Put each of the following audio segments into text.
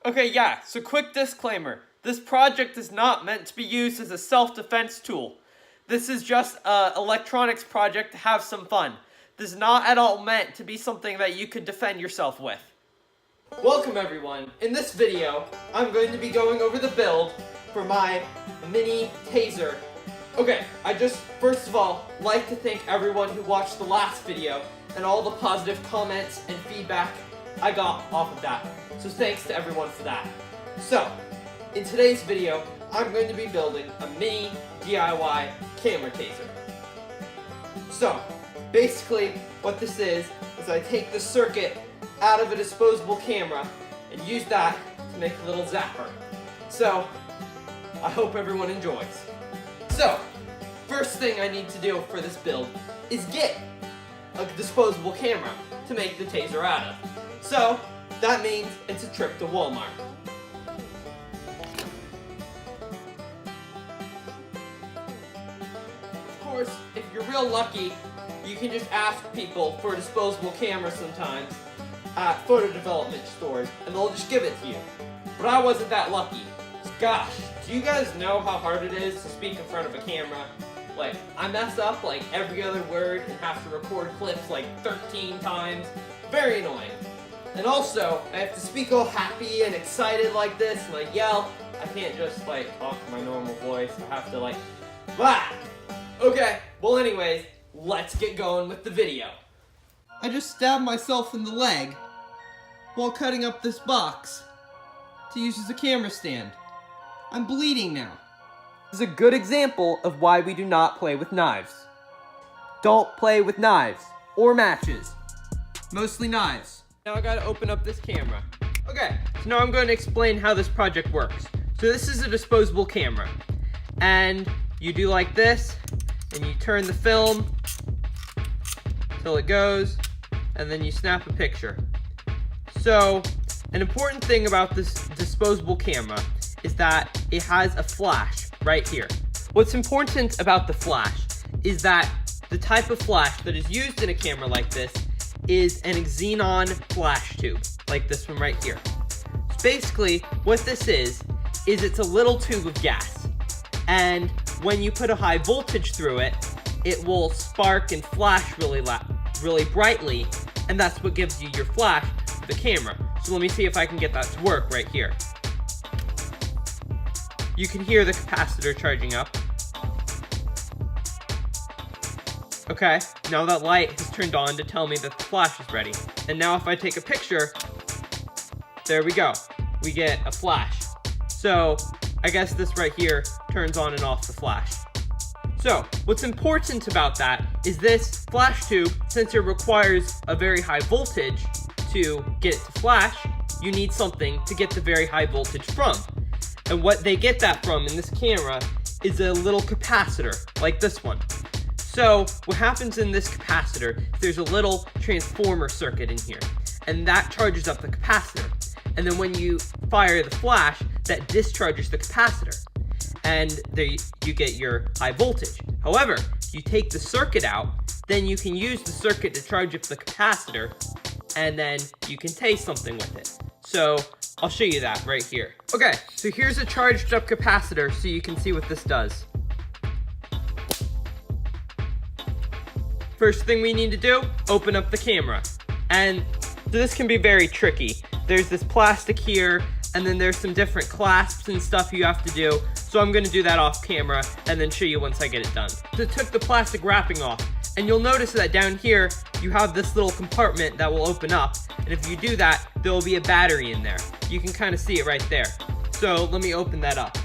Okay, yeah, so quick disclaimer. This project is not meant to be used as a self-defense tool. This is just an electronics project to have some fun. This is not at all meant to be something that you could defend yourself with. Welcome everyone. In this video, I'm going to be going over the build for my Mini Taser. Okay, I just, first of all, like to thank everyone who watched the last video and all the positive comments and feedback I got off of that. So thanks to everyone for that. So, in today's video, I'm going to be building a mini DIY camera taser. So, basically what this is I take the circuit out of a disposable camera and use that to make a little zapper. So, I hope everyone enjoys. So, first thing I need to do for this build is get a disposable camera to make the taser out of. So, that means it's a trip to Walmart. Of course, if you're real lucky, you can just ask people for a disposable camera sometimes at photo development stores, and they'll just give it to you. But I wasn't that lucky. Gosh, do you guys know how hard it is to speak in front of a camera? Like, I mess up like every other word and have to record clips like 13 times. Very annoying. And also, I have to speak all happy and excited like this, and like yell. I can't just like talk my normal voice. I have to like, blah! Okay, well anyways, let's get going with the video. I just stabbed myself in the leg while cutting up this box to use as a camera stand. I'm bleeding now. This is a good example of why we do not play with knives. Don't play with knives or matches. Mostly knives. Now I gotta open up this camera. Okay, so now I'm going to explain how this project works. So this is a disposable camera. And you do like this, and you turn the film till it goes, and then you snap a picture. So, an important thing about this disposable camera is that it has a flash right here. What's important about the flash is that the type of flash that is used in a camera like this is an xenon flash tube, like this one right here. So basically, what this is it's a little tube of gas. And when you put a high voltage through it, it will spark and flash really brightly, and that's what gives you your flash for the camera. So let me see if I can get that to work right here. You can hear the capacitor charging up. Okay, now that light has turned on to tell me that the flash is ready. And now if I take a picture, there we go. We get a flash. So, I guess this right here turns on and off the flash. So, what's important about that is this flash tube, since it requires a very high voltage to get it to flash, you need something to get the very high voltage from. And what they get that from in this camera is a little capacitor, like this one. So, what happens in this capacitor is there's a little transformer circuit in here, and that charges up the capacitor. And then when you fire the flash, that discharges the capacitor, and there you get your high voltage. However, if you take the circuit out, then you can use the circuit to charge up the capacitor, and then you can tase something with it. So, I'll show you that right here. Okay, so here's a charged up capacitor so you can see what this does. First thing we need to do, open up the camera. And this can be very tricky. There's this plastic here, and then there's some different clasps and stuff you have to do. So I'm gonna do that off camera and then show you once I get it done. So I took the plastic wrapping off, and you'll notice that down here, you have this little compartment that will open up. And if you do that, there will be a battery in there. You can kind of see it right there. So let me open that up.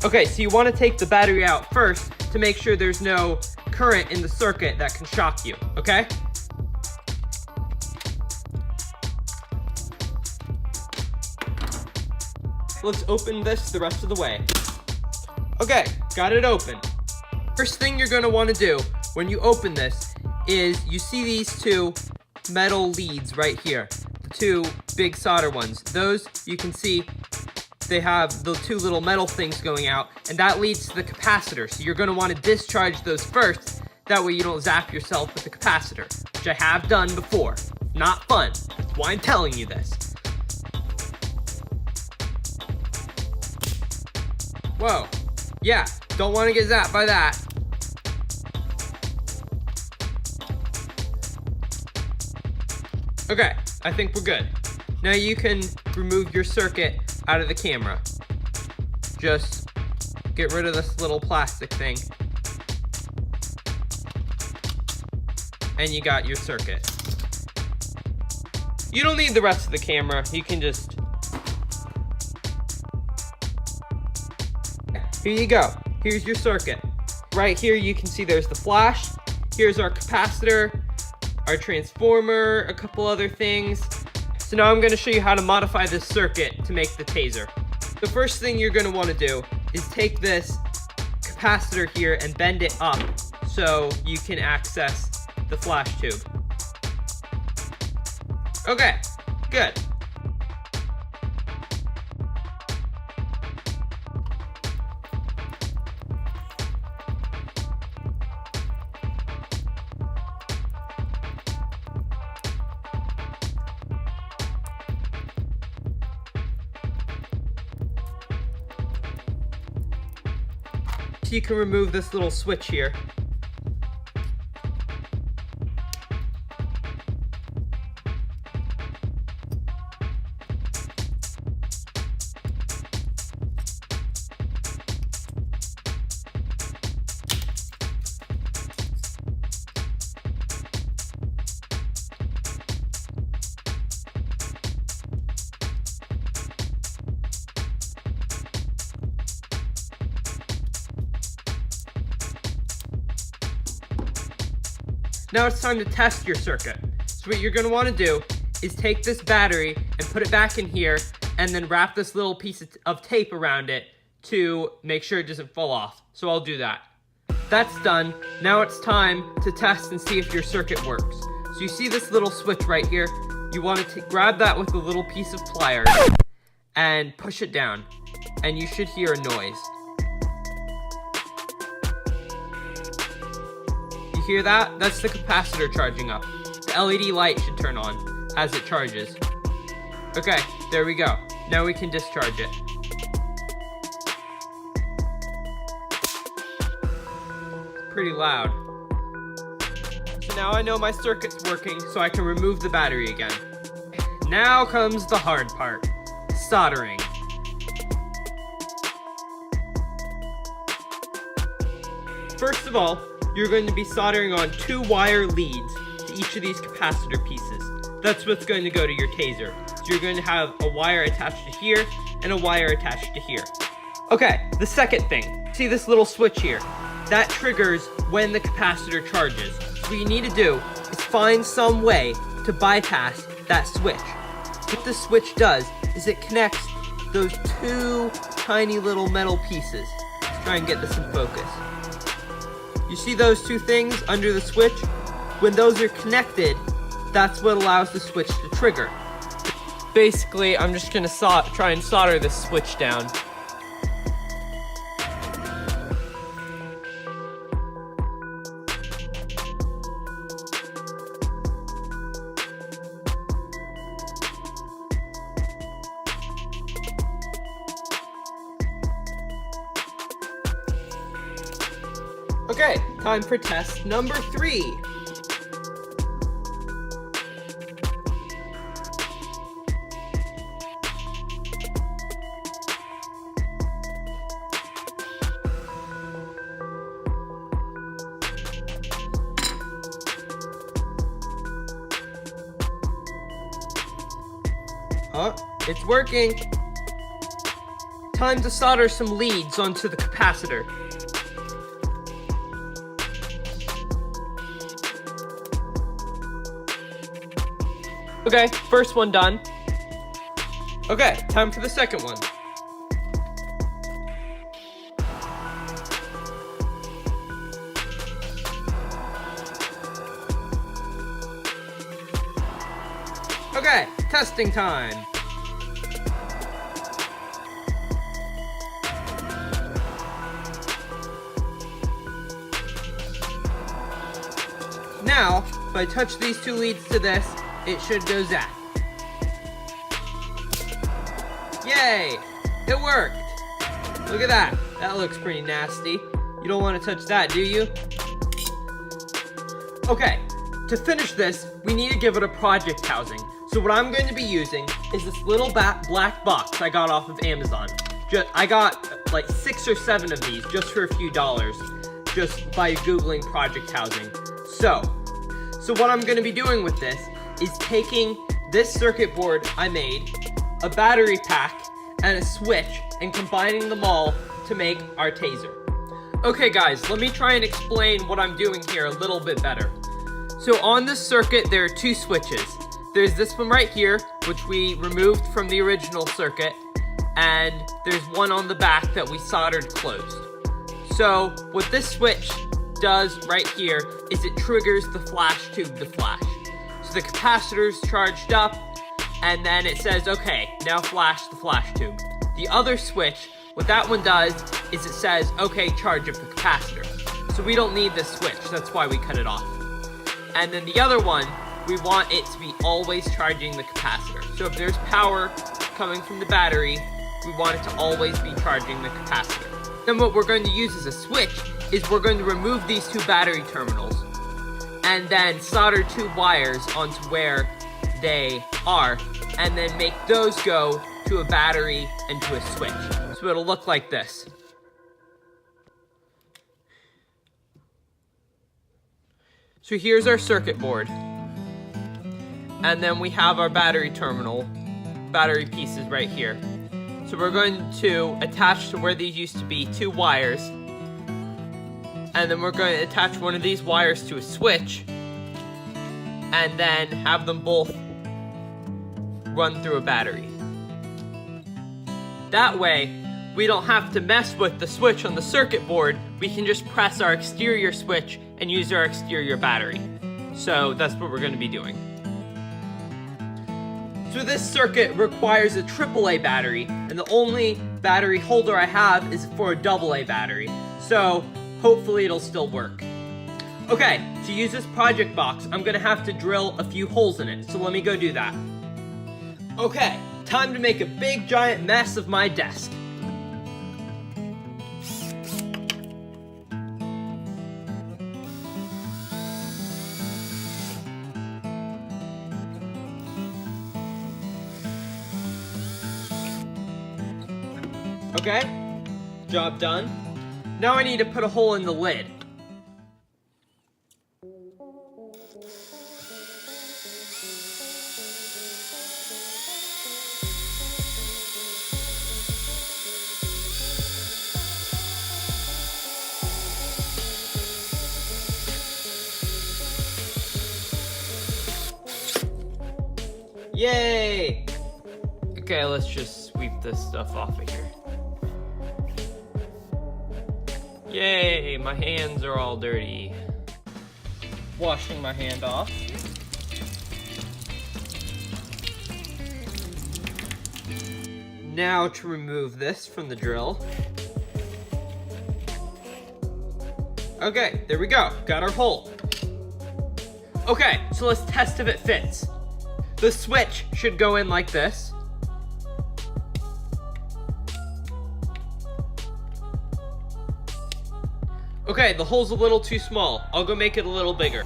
Okay, so you want to take the battery out first to make sure there's no current in the circuit that can shock you, okay? Let's open this the rest of the way. Okay, got it open. First thing you're going to want to do when you open this is you see these two metal leads right here. The two big solder ones. Those you can see they have the two little metal things going out, and that leads to the capacitor. So you're going to want to discharge those first. That way you don't zap yourself with the capacitor, which I have done before. Not fun. That's why I'm telling you this. Whoa. Yeah, don't want to get zapped by that. Okay, I think we're good. Now you can remove your circuit out of the camera. Just get rid of this little plastic thing. And you got your circuit. You don't need the rest of the camera. You can just... Here you go. Here's your circuit. Right here you can see there's the flash. Here's our capacitor, our transformer, a couple other things. So now I'm going to show you how to modify this circuit to make the taser. The first thing you're going to want to do is take this capacitor here and bend it up so you can access the flash tube. Okay, good. So you can remove this little switch here. Now it's time to test your circuit. So what you're going to want to do is take this battery and put it back in here and then wrap this little piece of tape around it to make sure it doesn't fall off. So I'll do that. That's done. Now it's time to test and see if your circuit works. So you see this little switch right here? You want to grab that with a little piece of pliers and push it down, and you should hear a noise. Hear that? That's the capacitor charging up. The LED light should turn on as it charges. Okay, there we go. Now we can discharge it. It's pretty loud. So now I know my circuit's working, so I can remove the battery again. Now comes the hard part, soldering. First of all, you're going to be soldering on 2 wire leads to each of these capacitor pieces. That's what's going to go to your taser. So you're going to have a wire attached to here and a wire attached to here. Okay, the second thing. See this little switch here? That triggers when the capacitor charges. So what you need to do is find some way to bypass that switch. What the switch does is it connects those 2 tiny little metal pieces. Let's try and get this in focus. You see those 2 things under the switch? When those are connected, that's what allows the switch to trigger. Basically, I'm just gonna try and solder this switch down. Okay, time for test number 3. Oh, it's working. Time to solder some leads onto the capacitor. Okay, first one done. Okay, time for the second one. Okay, testing time. now, if I touch these two leads to this, it should go zap. Yay! It worked! Look at that. That looks pretty nasty. You don't want to touch that, do you? Okay, to finish this, we need to give it a project housing. So what I'm going to be using is this little black box I got off of Amazon. I got like 6 or 7 of these just for a few dollars, just by Googling project housing. So what I'm going to be doing with this is taking this circuit board I made, a battery pack, and a switch, and combining them all to make our taser. Okay guys, let me try and explain what I'm doing here a little bit better. So on this circuit, there are 2 switches. There's this one right here, which we removed from the original circuit, and there's one on the back that we soldered closed. So what this switch does right here is it triggers the flash tube to flash. So the capacitor's charged up, and then it says, okay, now flash the flash tube. The other switch, what that one does is it says, okay, charge up the capacitor. So we don't need this switch, that's why we cut it off. And then the other one, we want it to be always charging the capacitor. So if there's power coming from the battery, we want it to always be charging the capacitor. Then what we're going to use as a switch is we're going to remove these 2 battery terminals and then solder 2 wires onto where they are, and then make those go to a battery and to a switch. So it'll look like this. So here's our circuit board. And then we have our battery pieces right here. So we're going to attach to where these used to be 2 wires. And then we're going to attach one of these wires to a switch. And then have them both run through a battery. That way, we don't have to mess with the switch on the circuit board. We can just press our exterior switch and use our exterior battery. So that's what we're going to be doing. So this circuit requires a AAA battery, and the only battery holder I have is for a AA battery. So hopefully it'll still work. Okay, to use this project box, I'm going to have to drill a few holes in it. So let me go do that. Okay, time to make a big giant mess of my desk. Okay, job done. Now I need to put a hole in the lid. Yay! Okay, let's just sweep this stuff off of here. Yay, my hands are all dirty. Washing my hand off. Now to remove this from the drill. Okay, there we go, got our hole. Okay, so let's test if it fits. The switch should go in like this. Okay, the hole's a little too small. I'll go make it a little bigger.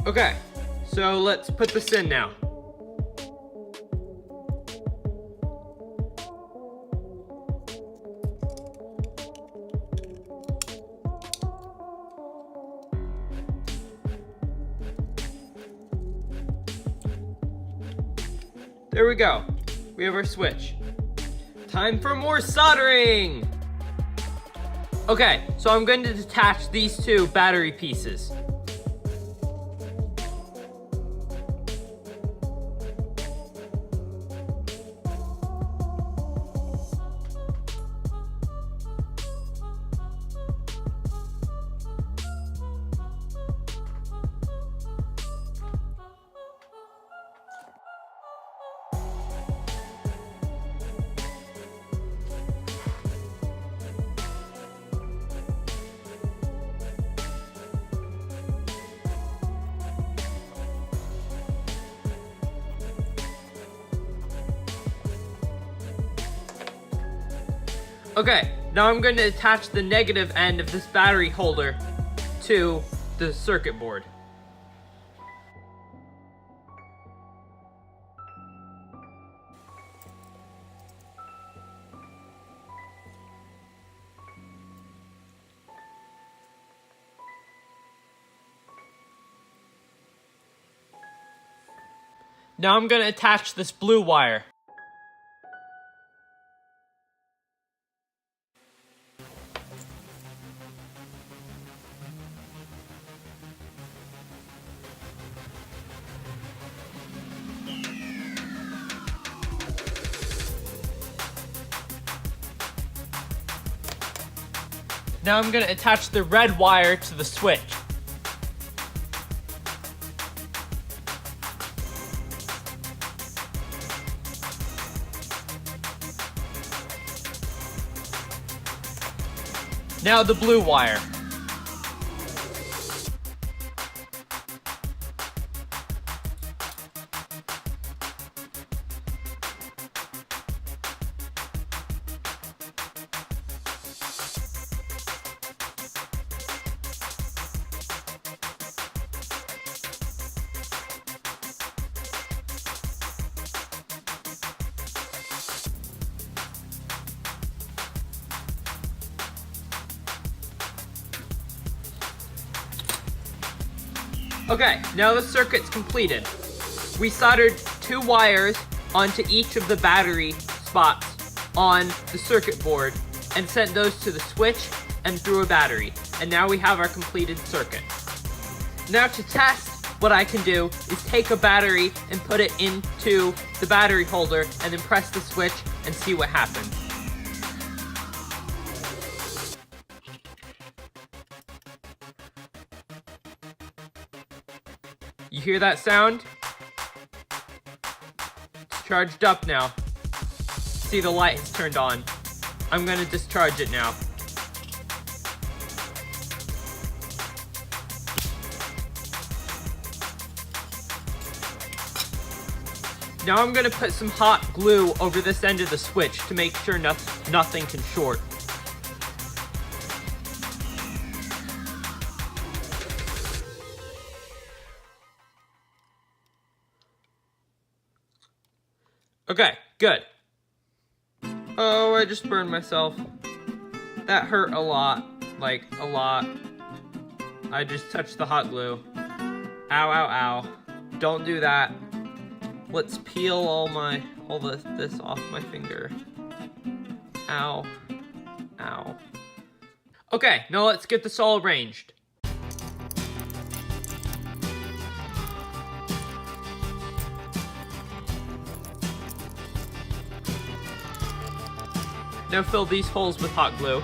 Okay, so let's put this in now. There we go. We have our switch. Time for more soldering! Okay, so I'm going to detach these 2 battery pieces. Okay, now I'm going to attach the negative end of this battery holder to the circuit board. Now I'm going to attach this blue wire. Now I'm going to attach the red wire to the switch. Now the blue wire. Okay, now the circuit's completed. We soldered 2 wires onto each of the battery spots on the circuit board and sent those to the switch and through a battery. And now we have our completed circuit. Now to test, what I can do is take a battery and put it into the battery holder and then press the switch and see what happens. You hear that sound? It's charged up now. See, the light has turned on. I'm gonna discharge it now. Now I'm gonna put some hot glue over this end of the switch to make sure nothing can short. Okay, good. Oh, I just burned myself. That hurt a lot. Like, a lot. I just touched the hot glue. Ow, ow, ow. Don't do that. Let's peel all this off my finger. Ow. Ow. Okay, now let's get this all arranged. Now fill these holes with hot glue.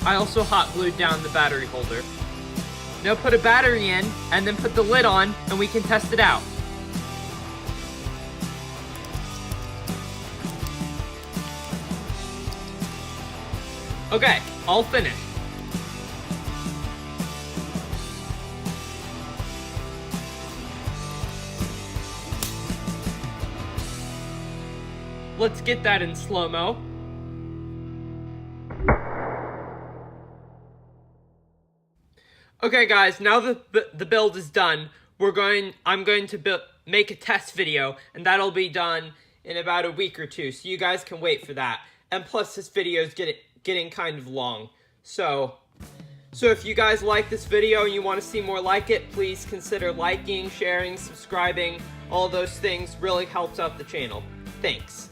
I also hot glued down the battery holder. Now put a battery in, and then put the lid on, and we can test it out. Okay, all finished. Let's get that in slow-mo. Okay guys, now that the build is done, I'm going to make a test video, and that'll be done in about a week or two, so you guys can wait for that. And plus this video is getting kind of long. So if you guys like this video and you want to see more like it, please consider liking, sharing, subscribing. All those things really helps out the channel. Thanks.